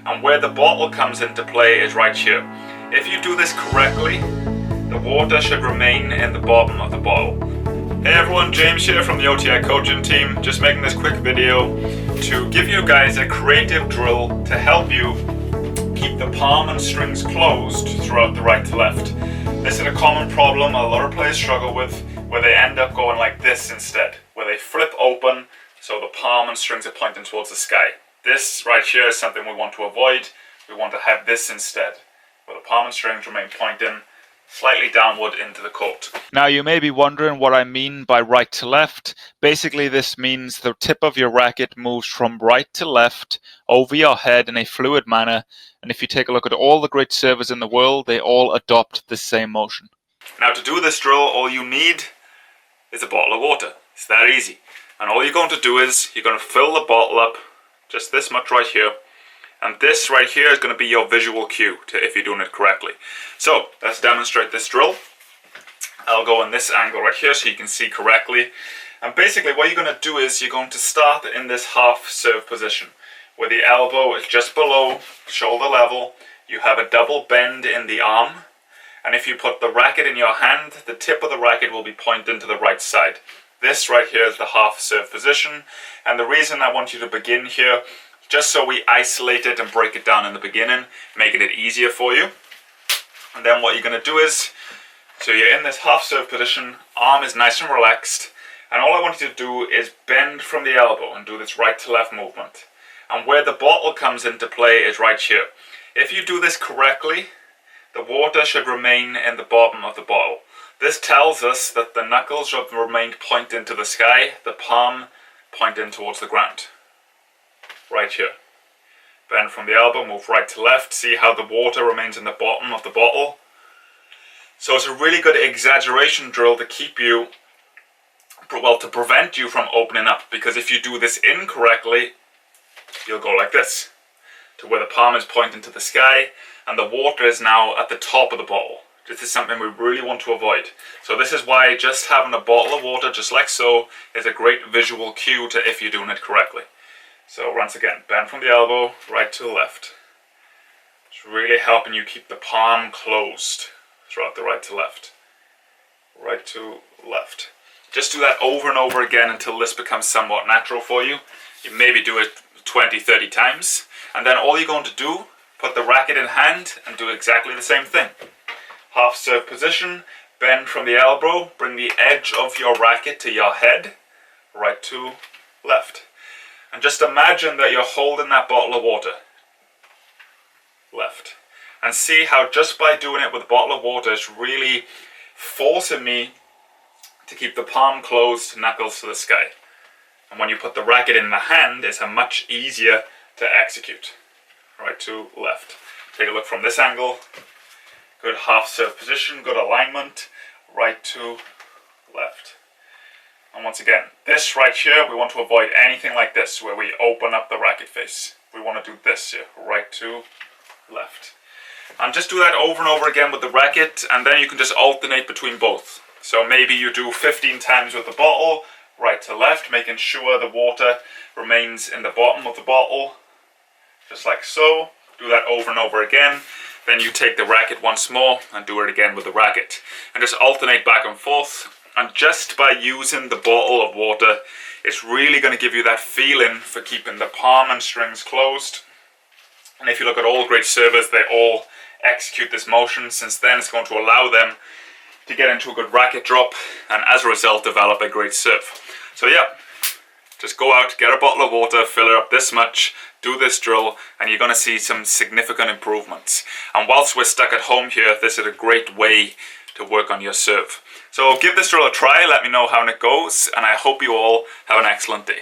And where the bottle comes into play is right here. If you do this correctly, the water should remain in the bottom of the bottle. Hey everyone, James here from the OTI coaching team. Just making this quick video to give you guys a creative drill to help you keep the palm and strings closed throughout the right to left. This is a common problem a lot of players struggle with, where they end up going like this instead, where they flip open so the palm and strings are pointing towards the sky. This right here is something we want to avoid. We want to have this instead, where the palm and strings remain pointing slightly downward into the court. Now you may be wondering what I mean by right to left. Basically this means the tip of your racket moves from right to left over your head in a fluid manner, and if you take a look at all the great servers in the world, they all adopt this same motion. Now to do this drill, all you need is a bottle of water. It's that easy. And all you're going to do is you're going to fill the bottle up just this much right here. And this right here is going to be your visual cue to if you're doing it correctly. So let's demonstrate this drill. I'll go in this angle right here so you can see correctly. And basically what you're going to do is you're going to start in this half serve position, where the elbow is just below shoulder level. You have a double bend in the arm. And if you put the racket in your hand, the tip of the racket will be pointing to the right side. This right here is the half serve position. And the reason I want you to begin here, just so we isolate it and break it down in the beginning, making it easier for you. And then what you're going to do is, so you're in this half serve position, arm is nice and relaxed, and all I want you to do is bend from the elbow and do this right to left movement. And where the bottle comes into play is right here. If you do this correctly, the water should remain in the bottom of the bottle. This tells us that the knuckles should remain pointing to the sky, the palm pointing towards the ground. Right here. Bend from the elbow, move right to left. See how the water remains in the bottom of the bottle. So it's a really good exaggeration drill to keep you, well, to prevent you from opening up. Because if you do this incorrectly, you'll go like this, to where the palm is pointing to the sky and the water is now at the top of the bottle. This is something we really want to avoid. So this is why just having a bottle of water, just like so, is a great visual cue to if you're doing it correctly. So once again, bend from the elbow, right to the left. It's really helping you keep the palm closed throughout the right to left. Right to left. Just do that over and over again until this becomes somewhat natural for you. You maybe do it 20, 30 times. And then all you're going to do, put the racket in hand and do exactly the same thing. Half serve position, bend from the elbow, bring the edge of your racket to your head, right to left. And just imagine that you're holding that bottle of water. Left. And see how just by doing it with a bottle of water, it's really forcing me to keep the palm closed, knuckles to the sky. And when you put the racket in the hand, it's a much easier to execute. Right to left. Take a look from this angle. Good half serve position, good alignment. Right to left. And once again, this right here, we want to avoid anything like this, where we open up the racket face. We want to do this here, right to left. And just do that over and over again with the racket, and then you can just alternate between both. So maybe you do 15 times with the bottle, right to left, making sure the water remains in the bottom of the bottle, just like so. Do that over and over again. Then you take the racket once more and do it again with the racket. And just alternate back and forth. And just by using the bottle of water, it's really going to give you that feeling for keeping the palm and strings closed. And if you look at all great servers, they all execute this motion, since then it's going to allow them to get into a good racket drop and as a result develop a great serve. So yeah, just go out, get a bottle of water, fill it up this much, do this drill, and you're going to see some significant improvements. And whilst we're stuck at home here, this is a great way to work on your serve. So give this drill a try, let me know how it goes, and I hope you all have an excellent day.